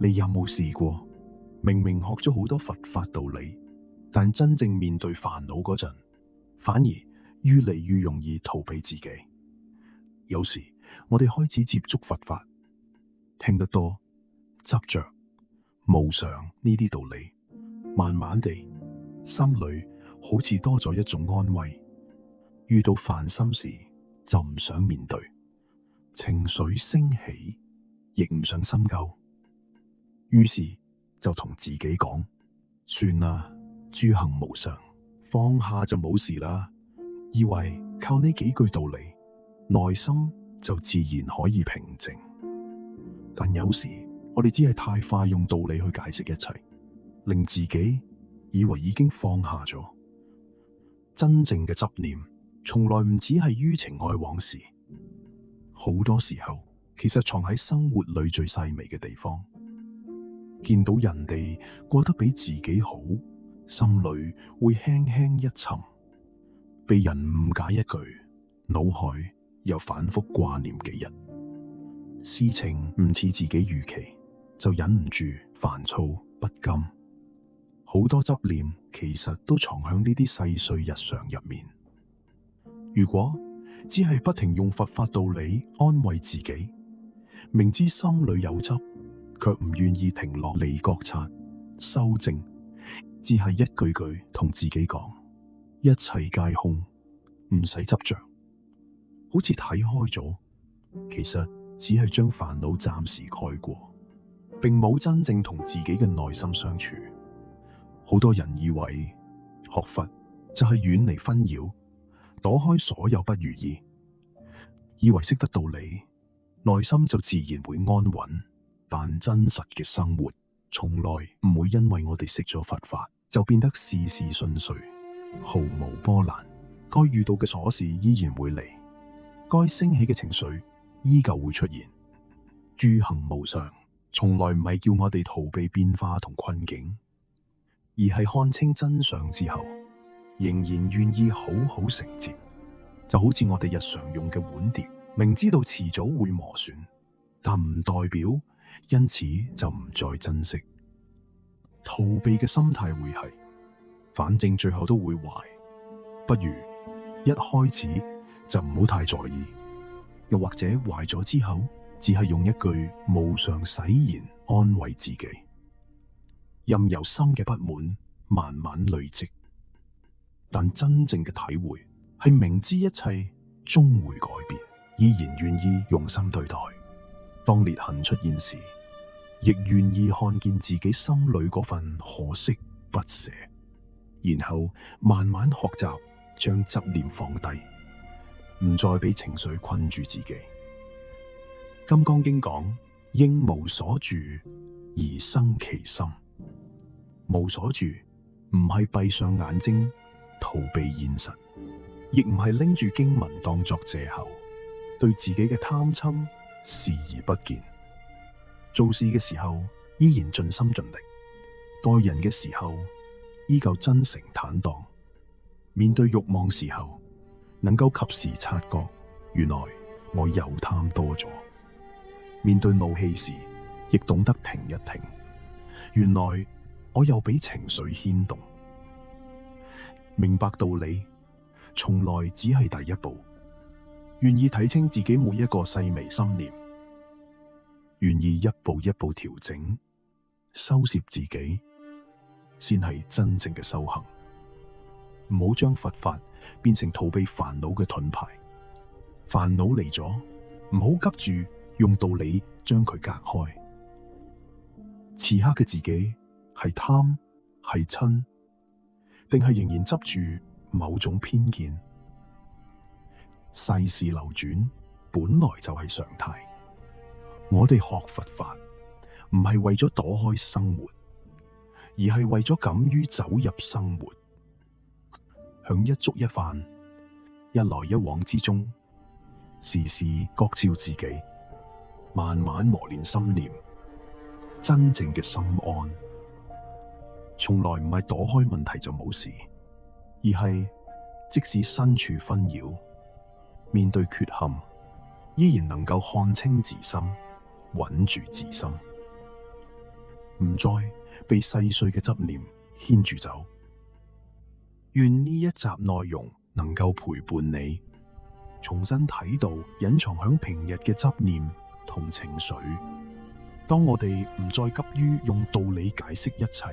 你有冇試過，明明學咗好多佛法道理，但真正面對煩惱嗰陣，反而越嚟越容易逃避自己？有時我哋開始接觸佛法，聽得多，執着無常呢啲道理，慢慢地心裏好似多咗一種安慰。遇到煩心事就唔想面對，情緒升起亦唔想深究，於是就同自己講：算啦，諸行無常，放下就冇事啦。以為靠呢幾句道理，內心就自然可以平靜。但有時我哋只係太快用道理去解釋一切，令自己以為已經放下咗。真正嘅執念從來唔只係於情愛往事，好多時候其實藏喺生活裏最細微嘅地方。見到人哋過得比自己好，心裏會輕輕一沉；被人誤解一句，腦海又反覆掛念幾日。事情唔似自己預期，就忍唔住煩躁不甘。好多執念其實都藏響呢啲細碎日常入面。如果只係不停用佛法道理安慰自己，明知心裏有執，卻唔願意停落嚟覺察修正，只係一句句同自己講一切皆空，唔使執着，好似睇開咗，其實只係將煩惱暫時蓋過，並冇真正同自己嘅內心相處。好多人以為學佛就係遠離紛擾，躲開所有不如意，以為識得道理，內心就自然會安穩。但真實嘅生活從來唔會因為我哋識咗佛法就變得事事順遂，毫無波瀾。該遇到嘅瑣事依然會嚟，該升起嘅情緒依舊會出現。諸行無常，從來唔係叫我哋逃避變化同困境，而係看清真相之後，仍然願意好好承接。就好似我哋日常用嘅碗碟，明知道遲早會磨損，但唔代表因此就唔再珍惜。逃避嘅心態會係，反正最後都會壞，不如一開始就唔好太在意。又或者壞咗之後，只係用一句無常使然安慰自己，任由心嘅不滿慢慢累積。但真正嘅體會係明知一切終會改變，依然願意用心對待。當裂痕出現時，亦願意看見自己心裏嗰份可惜不捨，然後慢慢學習將執念放低，唔再俾情緒困住自己。金剛經講：應無所住而生其心。無所住唔係閉上眼睛逃避現實，亦唔係拎住經文當作借口，對自己嘅貪嗔視而不見。做事嘅時候依然盡心盡力，待人嘅時候依舊真誠坦蕩，面對慾望時候能夠及時察覺，原來我又貪多咗；面對怒氣時亦懂得停一停，原來我又俾情緒牽動。明白道理從來只係第一步，願意睇清自己每一個細微心念，願意一步一步調整收攝自己，先係真正嘅修行。唔好將佛法變成逃避煩惱嘅盾牌，煩惱嚟咗，唔好急住用道理將佢隔開。此刻嘅自己係貪係嗔，定係仍然執住某種偏見？世事流轉本來就係常態，我哋學佛法唔係為咗躲開生活，而係為咗敢於走入生活。響一粥一飯、一來一往之中，時時覺照自己，慢慢磨練心念。真正嘅心安，從來唔係躲開問題就冇事，而係即使身處紛擾，面對缺陷，依然能夠看清自心，穩住自心。唔再被細碎嘅執念牽住走。願呢一集內容能夠陪伴你，重新睇到隱藏響平日嘅執念同情緒。當我哋唔再急於用道理解釋一切，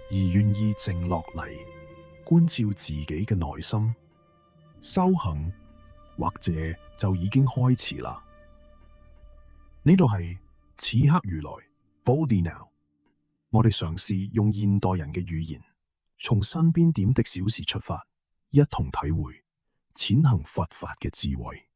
而願意靜落嚟，觀照自己嘅內心，修行或者就已經開始啦。呢度係此刻如來 Bodhi Now， 我哋嘗試用現代人嘅語言，從身邊點滴小事出發，一同體會淺行佛法嘅智慧。